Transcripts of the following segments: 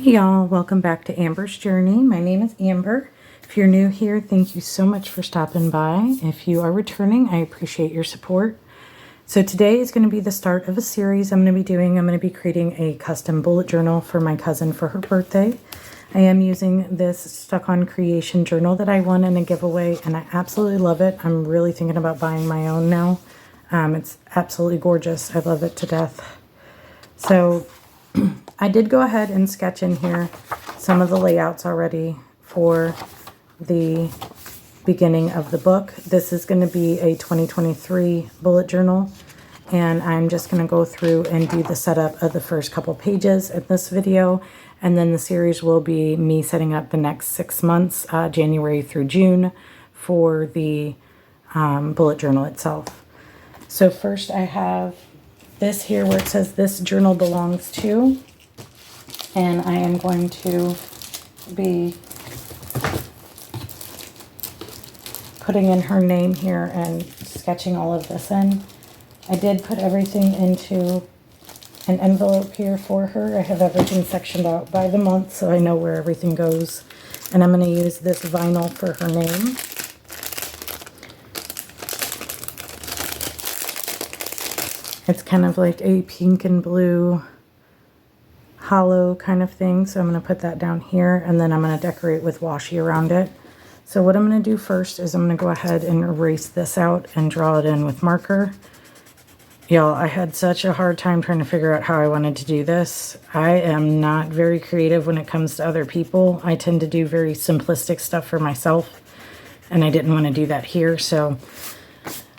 Hey y'all, welcome back to Amber's Journey. My name is Amber. If you're new here, thank you so much for stopping by. If you are returning, I appreciate your support. So today is going to be the start of a series I'm going to be doing. I'm going to be creating a custom bullet journal for my cousin for her birthday. I am using this Stuck On Creation journal that I won in a giveaway, and I absolutely love it. I'm really thinking about buying my own now. It's absolutely gorgeous. I love it to death. So I did go ahead and sketch in here some of the layouts already for the beginning of the book. This is going to be a 2023 bullet journal, and I'm just going to go through and do the setup of the first couple pages in this video, and then the series will be me setting up the next 6 months, January through June, for the bullet journal itself. So first I have this here where it says this journal belongs to, and I am going to be putting in her name here and sketching all of this in. I did put everything into an envelope here for her. I have everything sectioned out by the month so I know where everything goes, and I'm going to use this vinyl for her name. It's kind of like a pink and blue hollow kind of thing. So I'm going to put that down here, and then I'm going to decorate with washi around it. So what I'm going to do first is I'm going to go ahead and erase this out and draw it in with marker. Y'all, I had such a hard time trying to figure out how I wanted to do this. I am not very creative when it comes to other people. I tend to do very simplistic stuff for myself, and I didn't want to do that here. So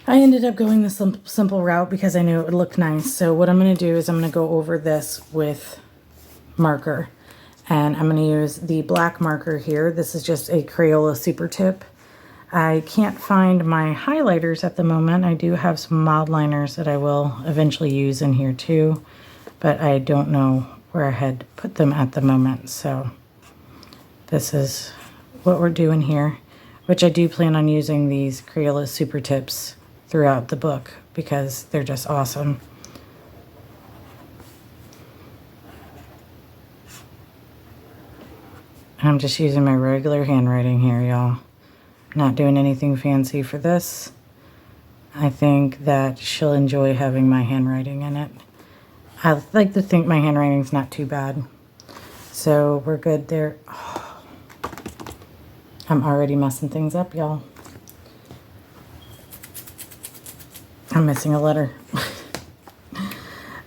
I ended up going the simple route because I knew it would look nice. So what I'm going to do is I'm going to go over this with marker, and I'm going to use the black marker here. This is just a Crayola Super Tip. I can't find my highlighters at the moment. I do have some mild liners that I will eventually use in here too, but I don't know where I had put them at the moment. So this is what we're doing here, which I do plan on using these Crayola Super Tips throughout the book because they're just awesome. I'm just using my regular handwriting here, y'all. Not doing anything fancy for this. I think that she'll enjoy having my handwriting in it. I like to think my handwriting's not too bad. So we're good there. Oh, I'm already messing things up, y'all. I'm missing a letter.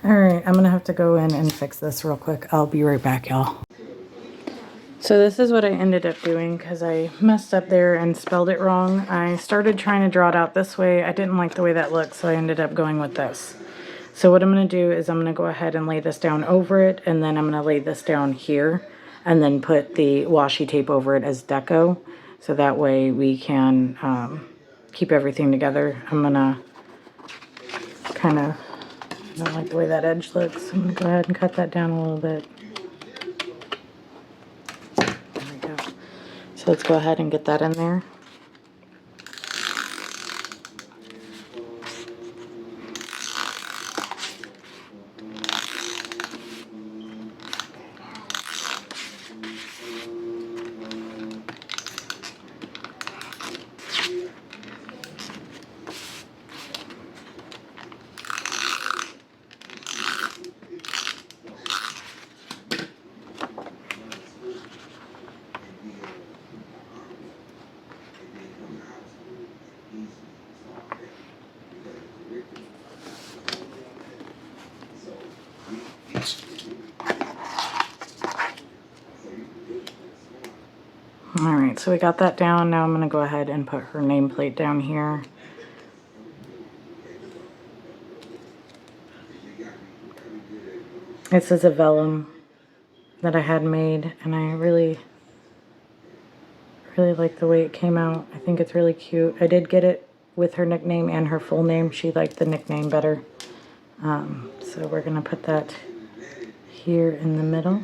All right, I'm gonna have to go in and fix this real quick. I'll be right back, y'all. So this is what I ended up doing because I messed up there and spelled it wrong. I started trying to draw it out this way. I didn't like the way that looked, so I ended up going with this. So what I'm gonna do is I'm gonna go ahead and lay this down over it, and then I'm gonna lay this down here and then put the washi tape over it as deco. So that way we can keep everything together. I'm gonna kind of, I don't like the way that edge looks. I'm going to go ahead and cut that down a little bit. There we go. So let's go ahead and get that in there. Alright, so we got that down. Now I'm going to go ahead and put her nameplate down here. This is a vellum that I had made, and I really like the way it came out. I think it's really cute. I did get it with her nickname and her full name. She liked the nickname better. So we're going to put that here in the middle.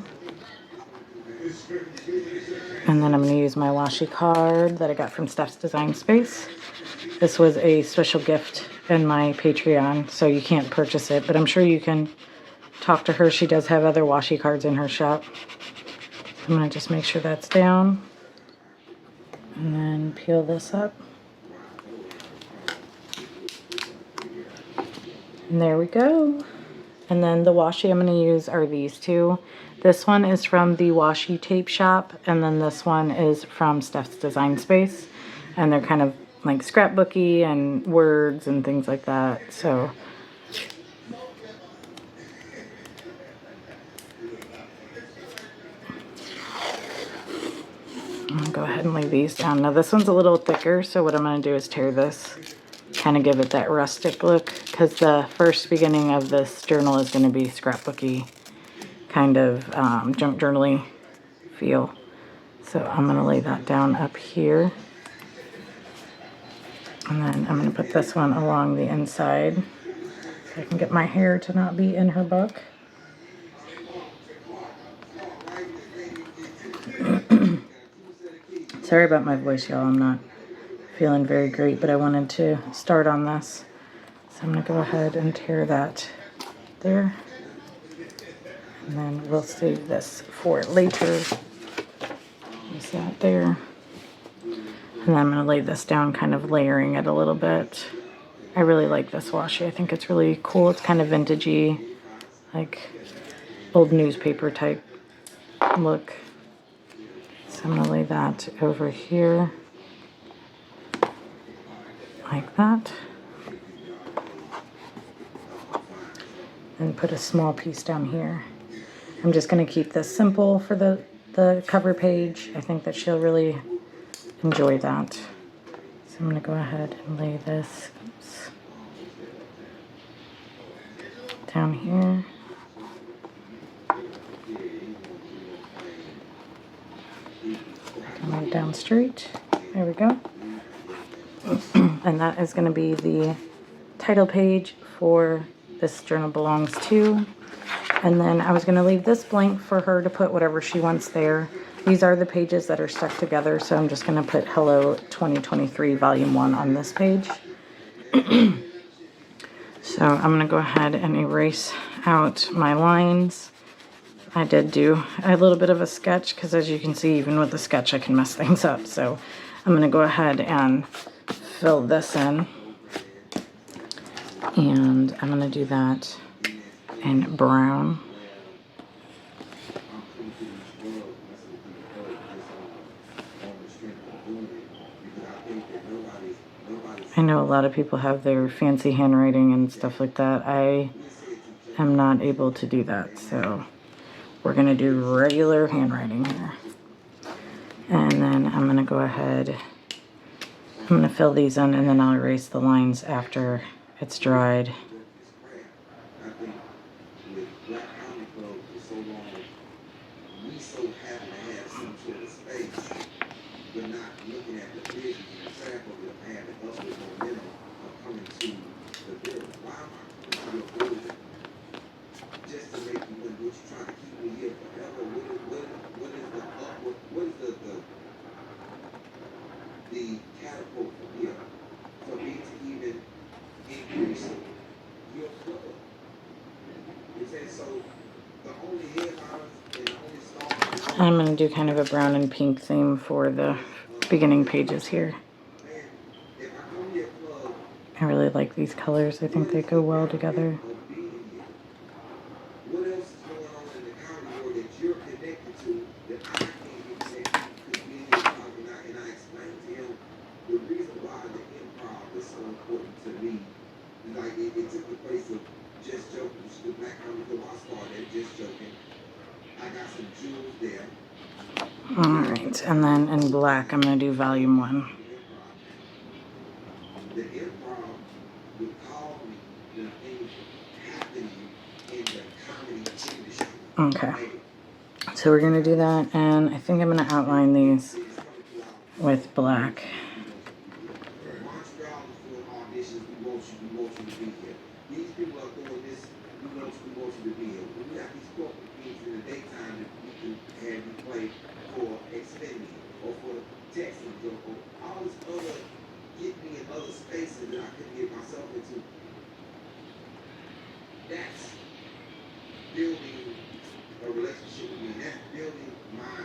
And then I'm going to use my washi card that I got from Steph's Design Space. This was a special gift in my Patreon, so you can't purchase it, but I'm sure you can talk to her. She does have other washi cards in her shop. I'm going to just make sure that's down and then peel this up. And there we go. And then the washi I'm going to use are these two. This one is from the Washi Tape Shop, and then this one is from Steph's Design Space. And they're kind of like scrapbooky and words and things like that. So I'm going to go ahead and lay these down. Now this one's a little thicker, so what I'm going to do is tear this, kind of give it that rustic look, because the first beginning of this journal is going to be scrapbooky, kind of junk journaling feel. So I'm going to lay that down up here. And then I'm going to put this one along the inside so I can get my hair to not be in her book. Sorry about my voice, y'all. I'm not feeling very great, but I wanted to start on this. So I'm going to go ahead and tear that there. And then we'll save this for later. Use that there. And then I'm going to lay this down, kind of layering it a little bit. I really like this washi. I think it's really cool. It's kind of vintagey, like old newspaper type look. So I'm going to lay that over here, like that. And put a small piece down here. I'm just going to keep this simple for the cover page. I think that she'll really enjoy that. So I'm going to go ahead and lay this down here. I can lay it down straight. There we go. And that is going to be the title page for This Journal Belongs To. And then I was going to leave this blank for her to put whatever she wants there. These are the pages that are stuck together, so I'm just going to put Hello 2023 Volume 1 on this page. So I'm going to go ahead and erase out my lines. I did do a little bit of a sketch because, as you can see, even with the sketch I can mess things up. So I'm going to go ahead and fill this in. And I'm going to do that in brown. I know a lot of people have their fancy handwriting and stuff like that. I am not able to do that, so we're going to do regular handwriting here. And then I'm going to go ahead, I'm going to fill these in, and then I'll erase the lines after it's dried. I'm going to do kind of a brown and pink theme for the beginning pages here. I really like these colors. I think they go well together. Alright, and then in black I'm going to do volume 1. Okay, so we're going to do that, and I think I'm going to outline these with black. Building a relationship with me, that's building my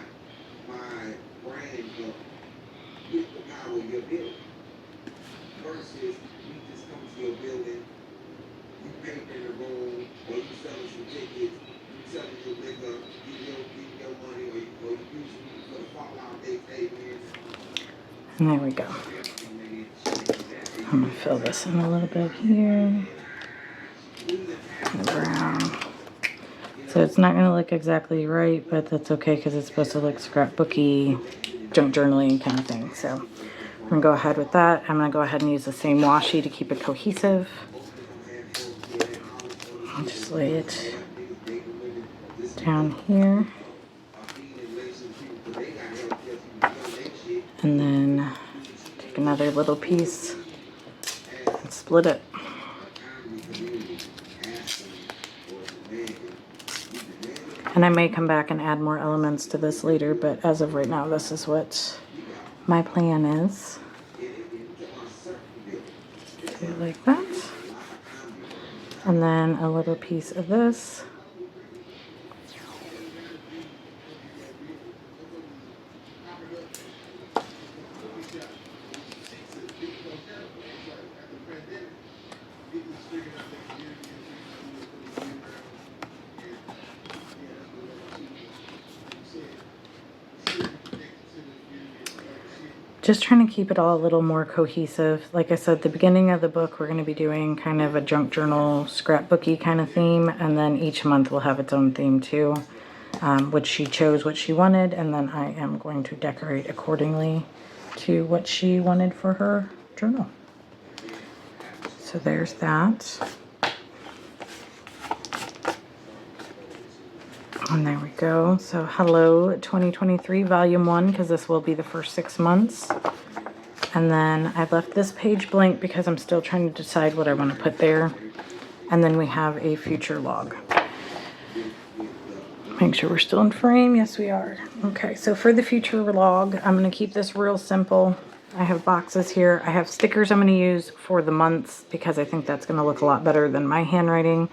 And there we go. I'm going to fill this in a little bit here. The brown. So it's not going to look exactly right, but that's okay because it's supposed to look scrapbooky, junk journaling kind of thing. So I'm going to go ahead with that. I'm going to go ahead and use the same washi to keep it cohesive. I'll just lay it down here. And then take another little piece and split it. And I may come back and add more elements to this later, but as of right now, this is what my plan is. Do it like that. And then a little piece of this. Just trying to keep it all a little more cohesive. Like I said, the beginning of the book, we're going to be doing kind of a junk journal, scrapbooky kind of theme. And then each month will have its own theme too, which she chose what she wanted. And then I am going to decorate accordingly to what she wanted for her journal. So there's that. And there we go. So hello 2023 volume 1, because this will be the first 6 months. And then I left this page blank because I'm still trying to decide what I want to put there. And then we have a future log. Make sure we're still in frame. Yes, we are. Okay, so for the future log, I'm going to keep this real simple. I have boxes here. I have stickers I'm going to use for the months because I think that's going to look a lot better than my handwriting.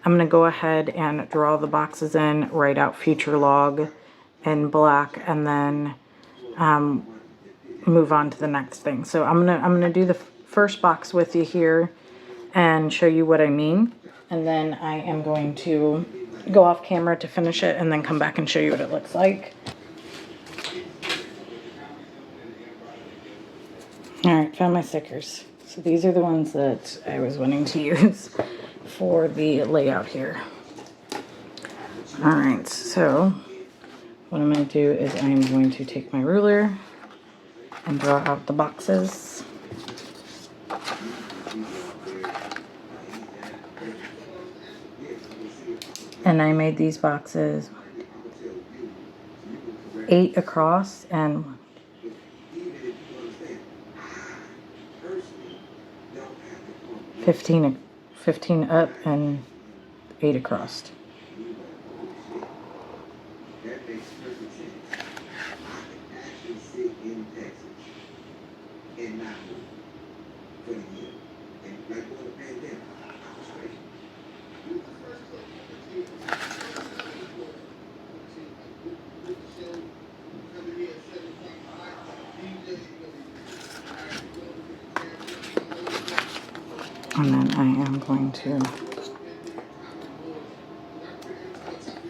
I'm going to go ahead and draw the boxes in, write out future log in black, and then move on to the next thing. So I'm gonna do the first box with you here and show you what I mean. And then I am going to go off camera to finish it and then come back and show you what it looks like. All right, found my stickers. So these are the ones that I was wanting to use for the layout here. All right, so what I'm going to do is I'm going to take my ruler and draw out the boxes. And I made these boxes 8 across and 15 up and 8 across. And then I am going to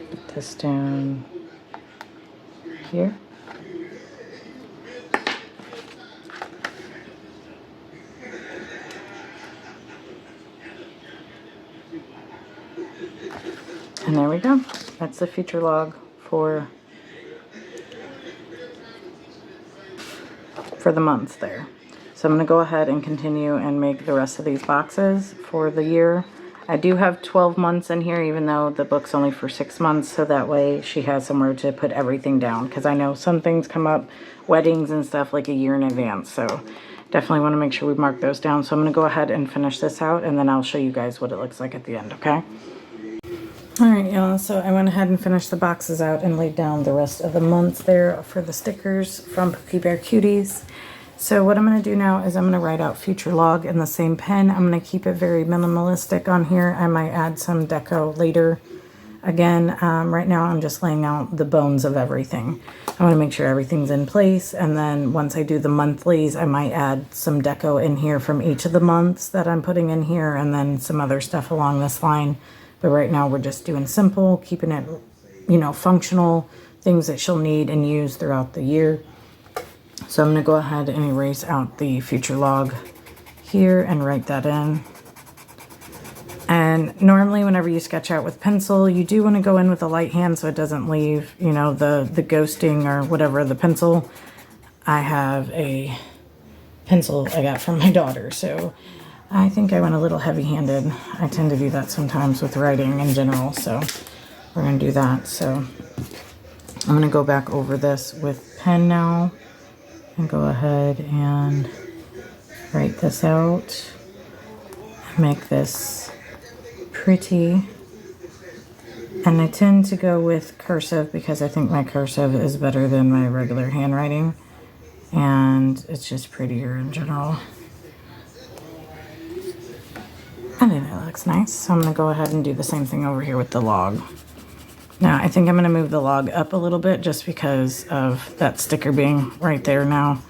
put this down here. And there we go. That's the future log for the months there. So I'm going to go ahead and continue and make the rest of these boxes for the year. I do have 12 months in here, even though the book's only for 6 months, so that way she has somewhere to put everything down, because I know some things come up, weddings and stuff, like a year in advance, so definitely want to make sure we mark those down. So I'm going to go ahead and finish this out, and then I'll show you guys what it looks like at the end, okay? Alright, y'all, so I went ahead and finished the boxes out and laid down the rest of the months there for the stickers from Pookie Bear Cuties. So what I'm going to do now is I'm going to write out future log in the same pen. I'm going to keep it very minimalistic on here. I might add some deco later Again, right now I'm just laying out the bones of everything. I want to make sure everything's in place, and then once I do the monthlies, I might add some deco in here from each of the months that I'm putting in here, and then some other stuff along this line. But right now we're just doing simple, keeping it, you know, functional, things that she'll need and use throughout the year. So I'm going to go ahead and erase out the future log here and write that in. And normally whenever you sketch out with pencil, you do want to go in with a light hand so it doesn't leave, you know, the ghosting or whatever the pencil. I have a pencil I got from my daughter, so I think I went a little heavy-handed. I tend to do that sometimes with writing in general, so we're going to do that. So I'm going to go back over this with pen now and go ahead and write this out. Make this pretty. And I tend to go with cursive because I think my cursive is better than my regular handwriting. And it's just prettier in general. I think that looks nice. So I'm going to go ahead and do the same thing over here with the log. Now, I think I'm going to move the log up a little bit just because of that sticker being right there now.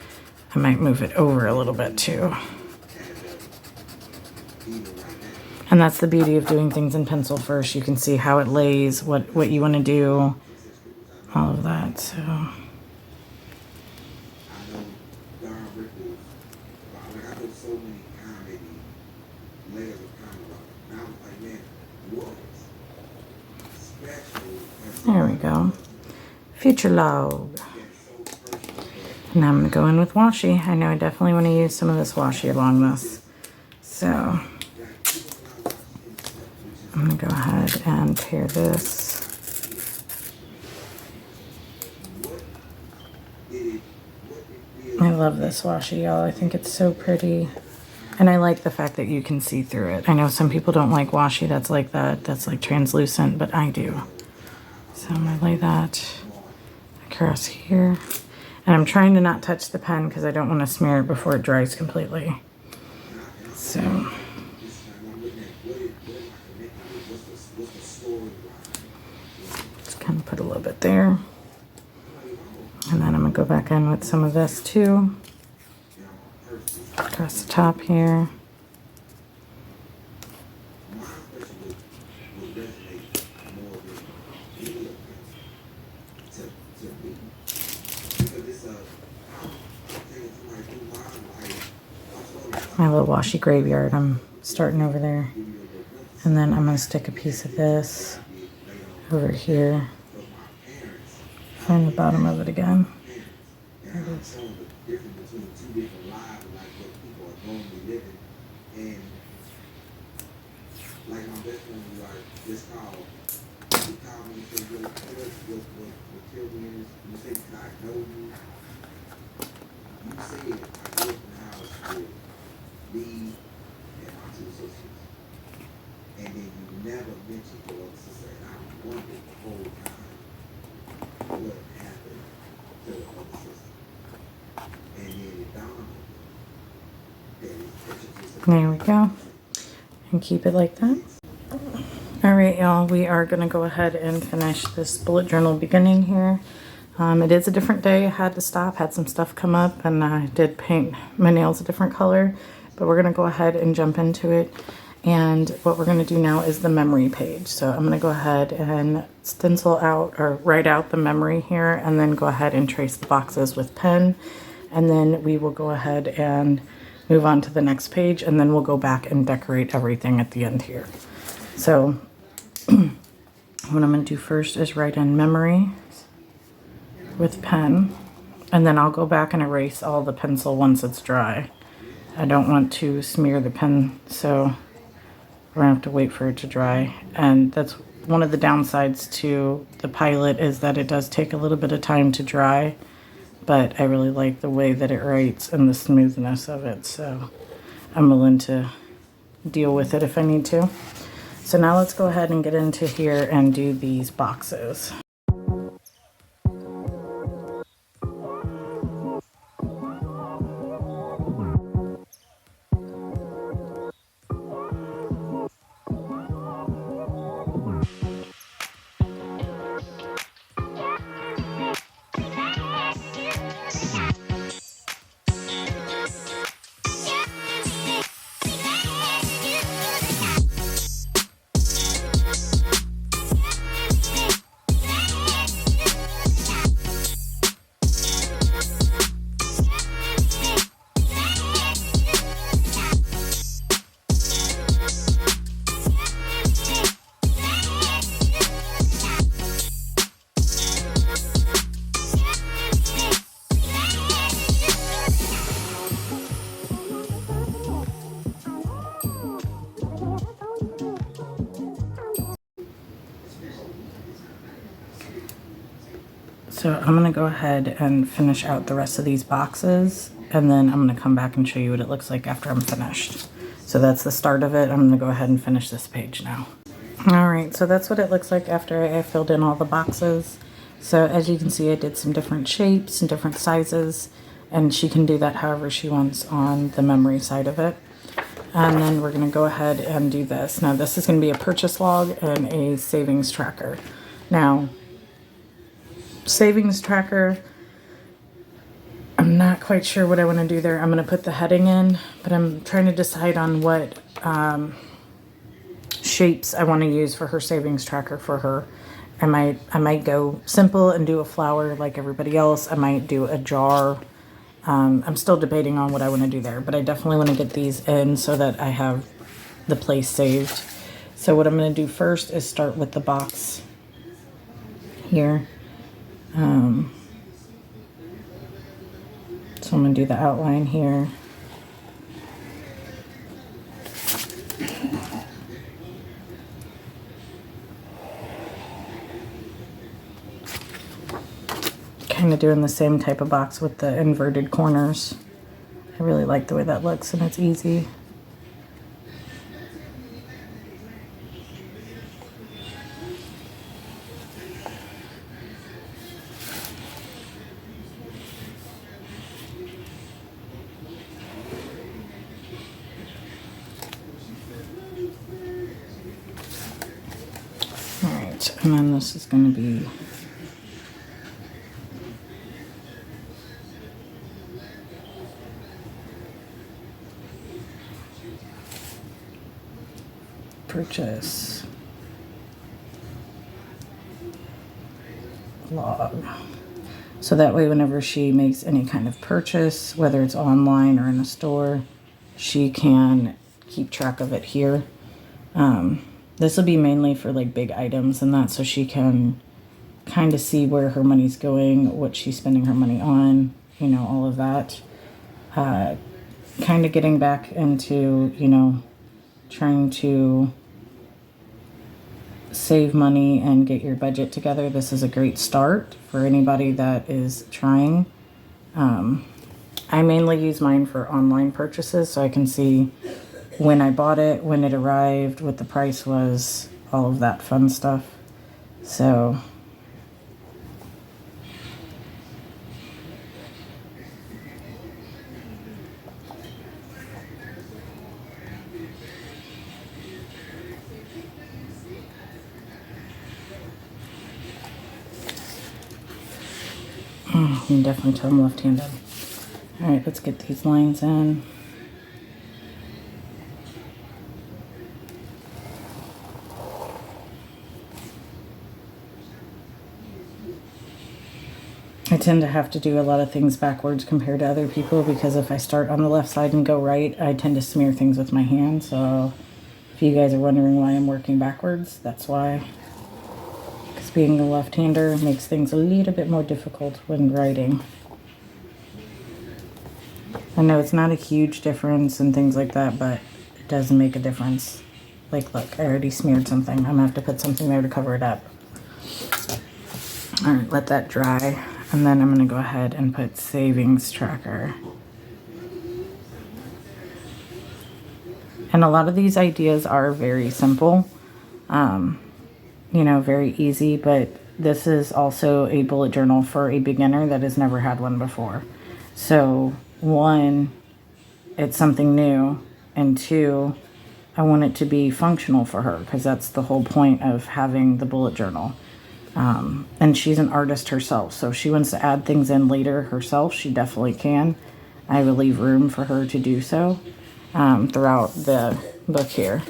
I might move it over a little bit too. And that's the beauty of doing things in pencil first. You can see how it lays, what you want to do, all of that. So there we go. Future log. Now I'm going to go in with washi. I know I definitely want to use some of this washi along this. So I'm going to go ahead and pair this. I love this washi, y'all. I think it's so pretty. And I like the fact that you can see through it. I know some people don't like washi that's like that. That's like translucent, but I do. So I'm going to lay that across here. And I'm trying to not touch the pen because I don't want to smear it before it dries completely. So just kind of put a little bit there. And then I'm going to go back in with some of this too. Across the top here. My little washi graveyard, I'm starting over there. And then I'm going to stick a piece of this over here. Find the bottom of it again. There it is. There we go. And keep it like that. Alright, y'all, we are going to go ahead and finish this bullet journal beginning here. It is a different day. I had to stop, had some stuff come up, and I did paint my nails a different color. But we're going to go ahead and jump into it. And what we're going to do now is the memory page. So I'm going to go ahead and stencil out or write out the memory here, and then go ahead and trace the boxes with pen. And then we will go ahead and move on to the next page, and then we'll go back and decorate everything at the end here. So what I'm going to do first is write in memory with pen, and then I'll go back and erase all the pencil once it's dry. I don't want to smear the pen, so we're going to have to wait for it to dry. And that's one of the downsides to the Pilot, is that it does take a little bit of time to dry. But I really like the way that it writes and the smoothness of it, so I'm willing to deal with it if I need to. So now let's go ahead and get into here and do these boxes. So I'm going to go ahead and finish out the rest of these boxes, and then I'm going to come back and show you what it looks like after I'm finished. So that's the start of it. I'm going to go ahead and finish this page now. All right, so that's what it looks like after I filled in all the boxes. So as you can see, I did some different shapes and different sizes, and she can do that however she wants on the memory side of it. And then we're going to go ahead and do this. Now this is going to be a purchase log and a savings tracker. Now, savings tracker, I'm not quite sure what I want to do there. I'm going to put the heading in, but I'm trying to decide on what shapes I want to use for her savings tracker for her. I might go simple and do a flower like everybody else. I might do a jar. I'm still debating on what I want to do there, but I definitely want to get these in so that I have the place saved. So what I'm going to do first is start with the box here. So I'm going to do the outline here. Kind of doing the same type of box with the inverted corners. I really like the way that looks, and it's easy. All right, and then this is going to be purchase log. So that way whenever she makes any kind of purchase, whether it's online or in a store, she can keep track of it here. This will be mainly for like big items and that, so she can kind of see where her money's going, what she's spending her money on, you know, all of that. Kind of getting back into, you know, trying to save money and get your budget together. This is a great start for anybody that is trying. I mainly use mine for online purchases, so I can see when I bought it, when it arrived, what the price was, all of that fun stuff. So you can definitely tell I'm left-handed. All right, let's get these lines in. I tend to have to do a lot of things backwards compared to other people, because if I start on the left side and go right, I tend to smear things with my hand. So if you guys are wondering why I'm working backwards, that's why. Because being a left-hander makes things a little bit more difficult when writing. I know it's not a huge difference and things like that, but it does make a difference. Like, look, I already smeared something. I'm gonna have to put something there to cover it up. All right, let that dry. And then I'm gonna go ahead and put savings tracker. And a lot of these ideas are very simple, you know, very easy, but this is also a bullet journal for a beginner that has never had one before. So one, it's something new, and two, I want it to be functional for her, because that's the whole point of having the bullet journal. And she's an artist herself, so if she wants to add things in later herself, she definitely can. I will leave room for her to do so throughout the book here.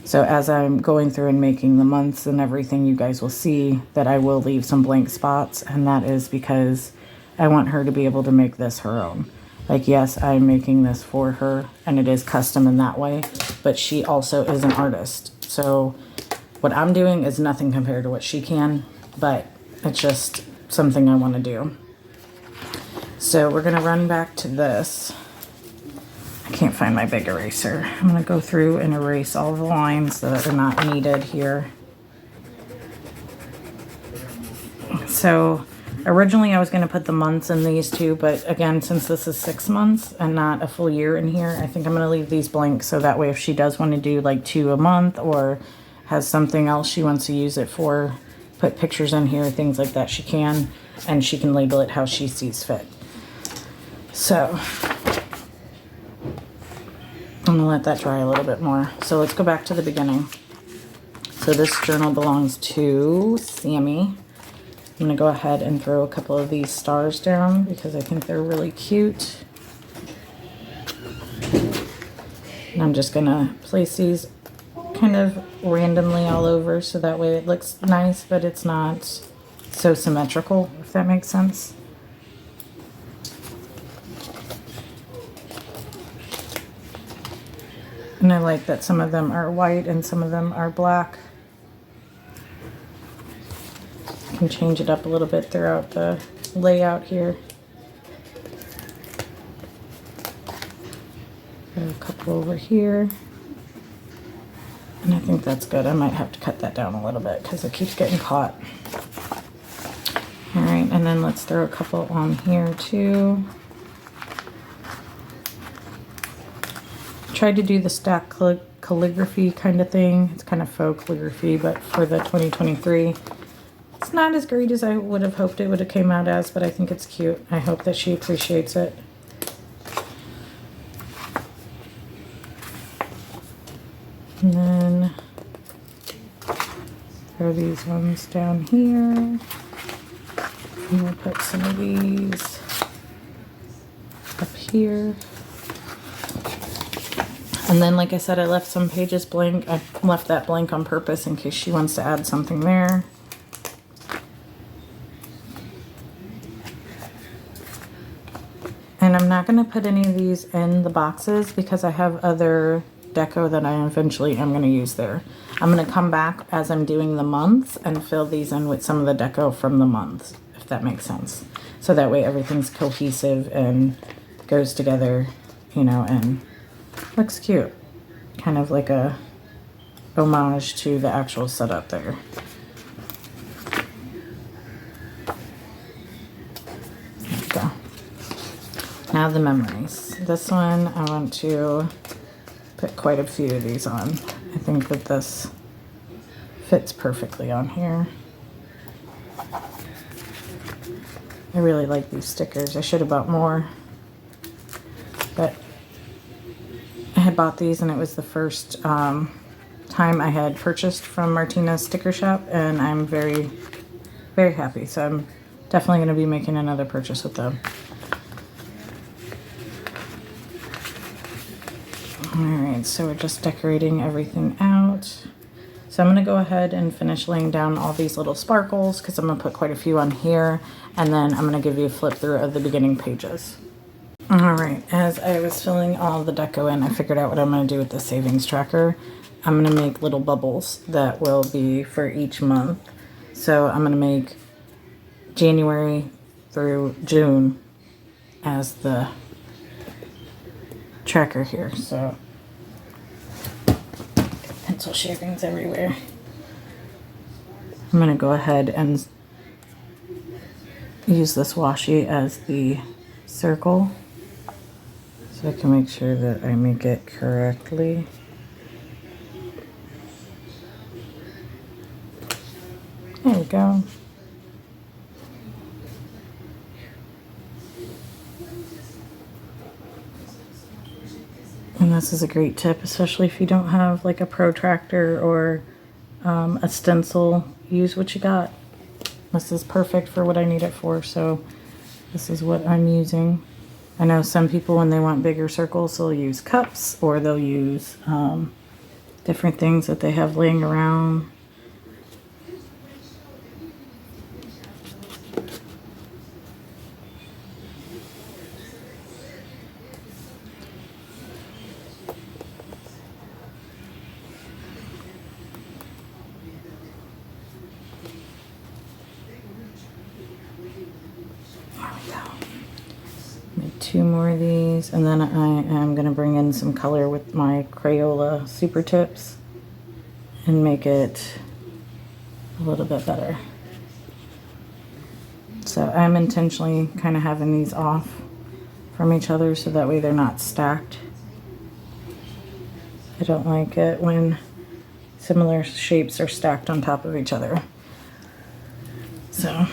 So as I'm going through and making the months and everything, you guys will see that I will leave some blank spots, and that is because I want her to be able to make this her own. Like, yes, I'm making this for her, and it is custom in that way, but she also is an artist. So what I'm doing is nothing compared to what she can, but it's just something I want to do. So we're going to run back to this. I can't find my big eraser. I'm going to go through and erase all the lines that are not needed here. So Originally, I was going to put the months in these two, but again, since this is 6 months and not a full year in here, I think I'm going to leave these blank so that way if she does want to do like 2 a month or has something else she wants to use it for, put pictures in here, things like that, she can, and she can label it how she sees fit. So I'm going to let that dry a little bit more. So let's go back to the beginning. So this journal belongs to Sammy. I'm going to go ahead and throw a couple of these stars down because I think they're really cute. And I'm just going to place these kind of randomly all over so that way it looks nice, but it's not so symmetrical, if that makes sense. And I like that some of them are white and some of them are black. Can change it up a little bit throughout the layout here. Got a couple over here. And I think that's good. I might have to cut that down a little bit because it keeps getting caught. All right, and then let's throw a couple on here too. Tried to do the stack calligraphy kind of thing. It's kind of faux calligraphy, but for the 2023. It's not as great as I would have hoped it would have came out as, but I think it's cute. I hope that she appreciates it. And then throw these ones down here. And we'll put some of these up here. And then, like I said, I left some pages blank. I left that blank on purpose in case she wants to add something there. And I'm not going to put any of these in the boxes because I have other deco that I eventually am going to use there. I'm going to come back as I'm doing the months and fill these in with some of the deco from the months, if that makes sense. So that way everything's cohesive and goes together, you know, and looks cute. Kind of like a homage to the actual setup there. There we go. Now the memories. This one I want to put quite a few of these on. I think that this fits perfectly on here. I really like these stickers. I should have bought more, but I had bought these and it was the first time I had purchased from Martina's sticker shop, and I'm very, very happy. So I'm definitely going to be making another purchase with them. Alright, so we're just decorating everything out. So I'm going to go ahead and finish laying down all these little sparkles because I'm going to put quite a few on here, and then I'm going to give you a flip through of the beginning pages. Alright, as I was filling all the deco in, I figured out what I'm going to do with the savings tracker. I'm going to make little bubbles that will be for each month. So I'm going to make January through June as the tracker here. So pencil shavings everywhere. I'm going to go ahead and use this washi as the circle so I can make sure that I make it correctly. There we go. And this is a great tip, especially if you don't have like a protractor or a stencil. Use what you got. This is perfect for what I need it for, so this is what I'm using. I know some people, when they want bigger circles, they'll use cups or they'll use different things that they have laying around. Two more of these, and then I am going to bring in some color with my Crayola Super Tips and make it a little bit better. So I'm intentionally kind of having these off from each other so that way they're not stacked. I don't like it when similar shapes are stacked on top of each other. So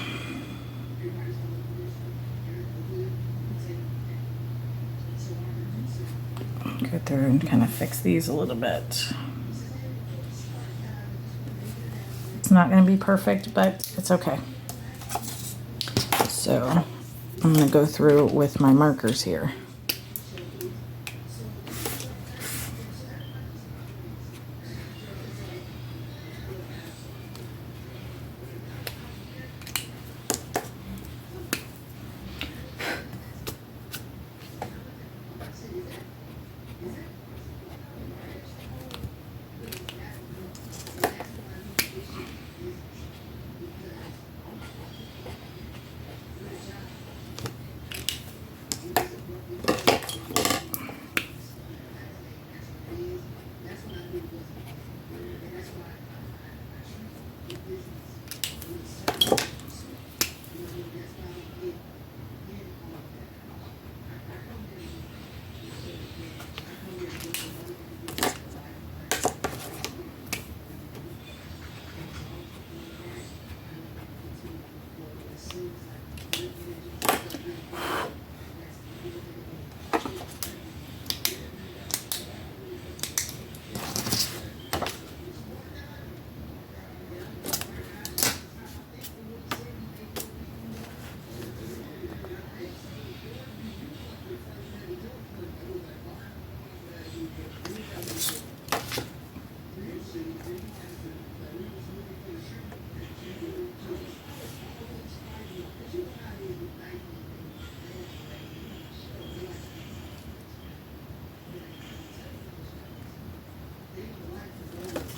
go through and kind of fix these a little bit. It's not going to be perfect, but it's okay. So I'm going to go through with my markers here.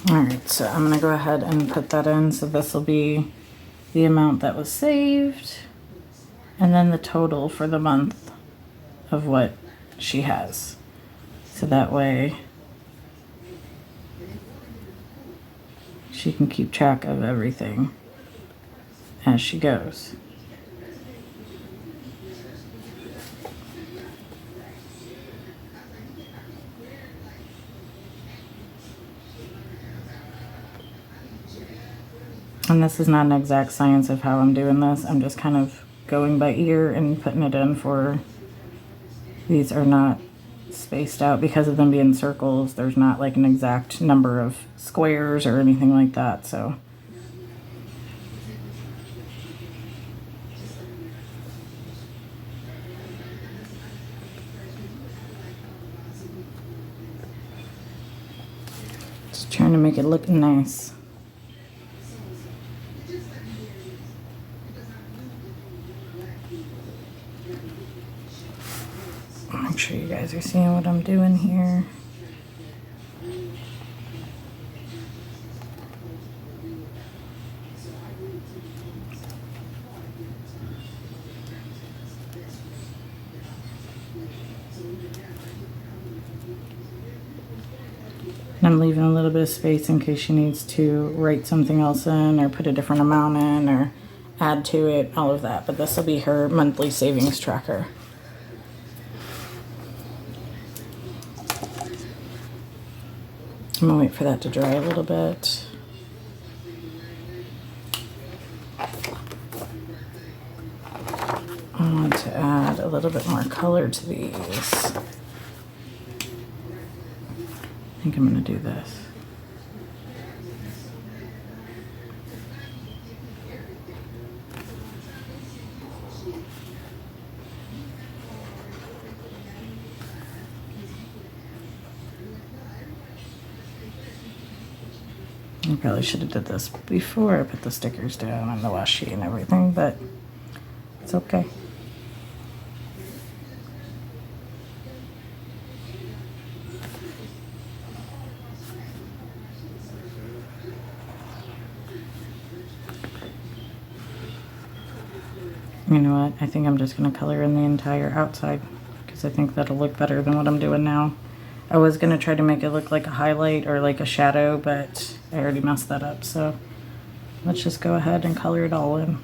Alright, so I'm going to go ahead and put that in. So this will be the amount that was saved and then the total for the month of what she has. So that way she can keep track of everything as she goes. And this is not an exact science of how I'm doing this. I'm just kind of going by ear and putting it in for, these are not spaced out because of them being circles. There's not like an exact number of squares or anything like that, so. Just trying to make it look nice. Make sure you guys are seeing what I'm doing here. And I'm leaving a little bit of space in case she needs to write something else in or put a different amount in or add to it, all of that. But this will be her monthly savings tracker. I'm gonna wait for that to dry a little bit. I want to add a little bit more color to these. I think I'm gonna do this. I probably should have did this before I put the stickers down on the washi and everything, but it's okay. You know what? I think I'm just going to color in the entire outside because I think that'll look better than what I'm doing now. I was going to try to make it look like a highlight or like a shadow, but I already messed that up. So let's just go ahead and color it all in.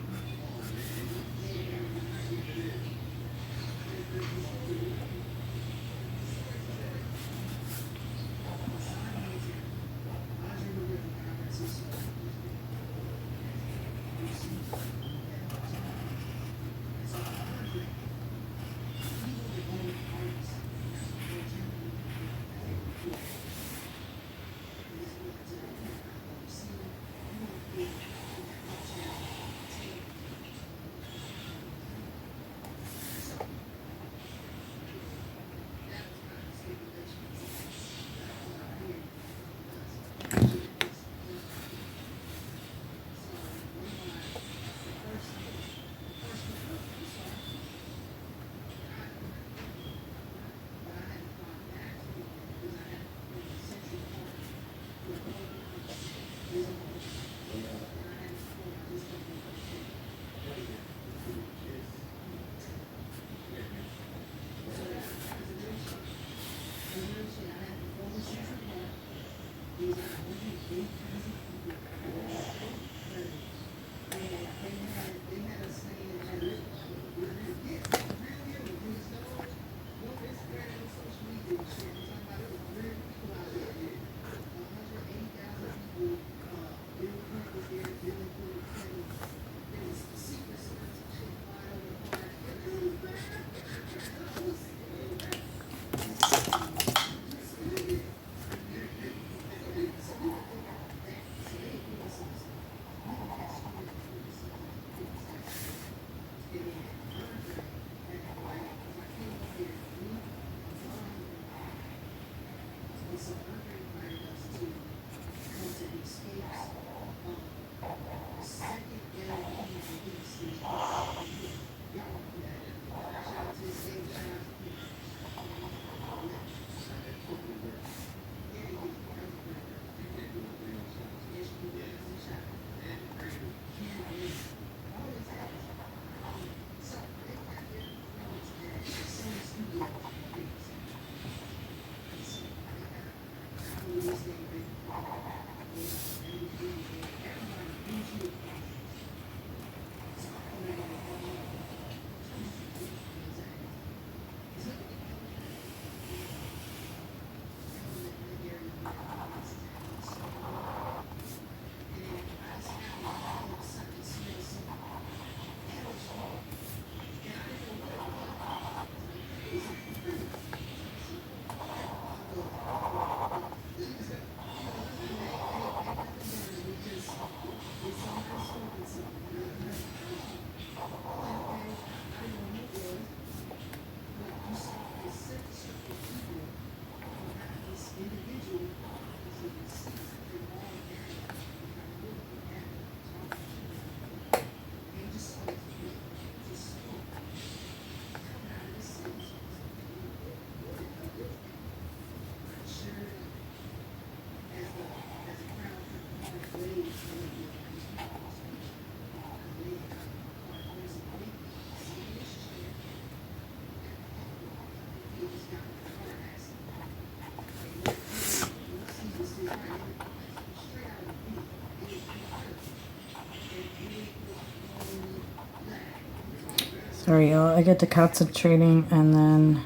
Sorry, y'all. I get to concentrating and then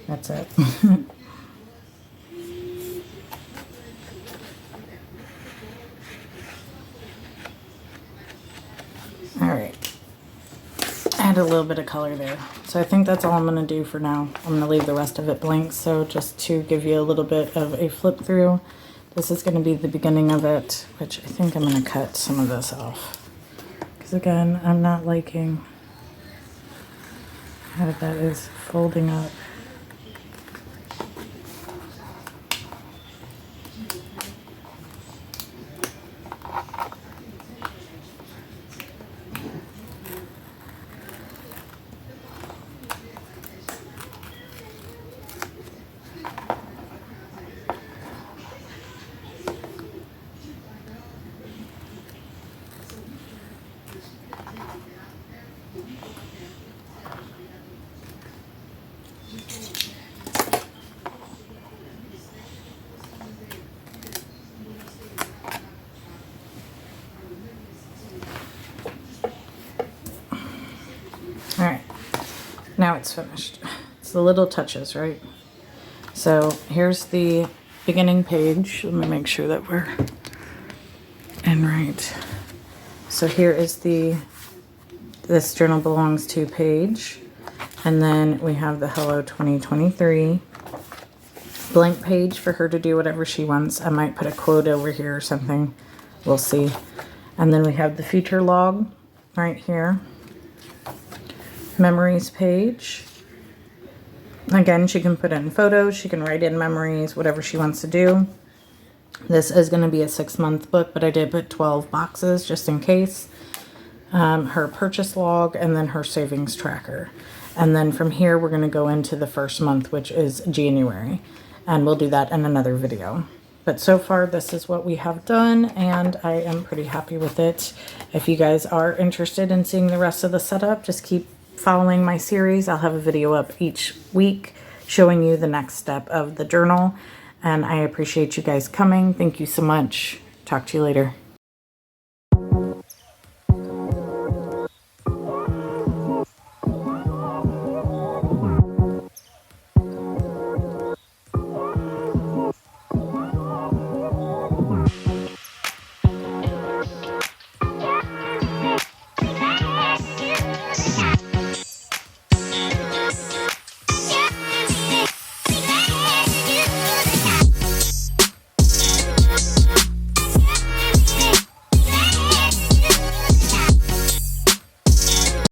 that's it. All right. Add a little bit of color there. So I think that's all I'm going to do for now. I'm going to leave the rest of it blank. So just to give you a little bit of a flip through, this is going to be the beginning of it, which I think I'm going to cut some of this off. Because again, I'm not liking how that is folding up. All right, now it's finished. It's the little touches, right? So here's the beginning page. Let me make sure that we're in right. So here is this journal belongs to page. And then we have the Hello 2023 blank page for her to do whatever she wants. I might put a quote over here or something. We'll see. And then we have the future log right here. Memories page. Again, she can put in photos, she can write in memories, whatever she wants to do. This is going to be a 6-month book, but I did put 12 boxes just in case. Her purchase log, and then her savings tracker. And then from here, we're going to go into the first month, which is January. And we'll do that in another video. But so far, this is what we have done, and I am pretty happy with it. If you guys are interested in seeing the rest of the setup, just keep following my series. I'll have a video up each week showing you the next step of the journal. And I appreciate you guys coming. Thank you so much. Talk to you later.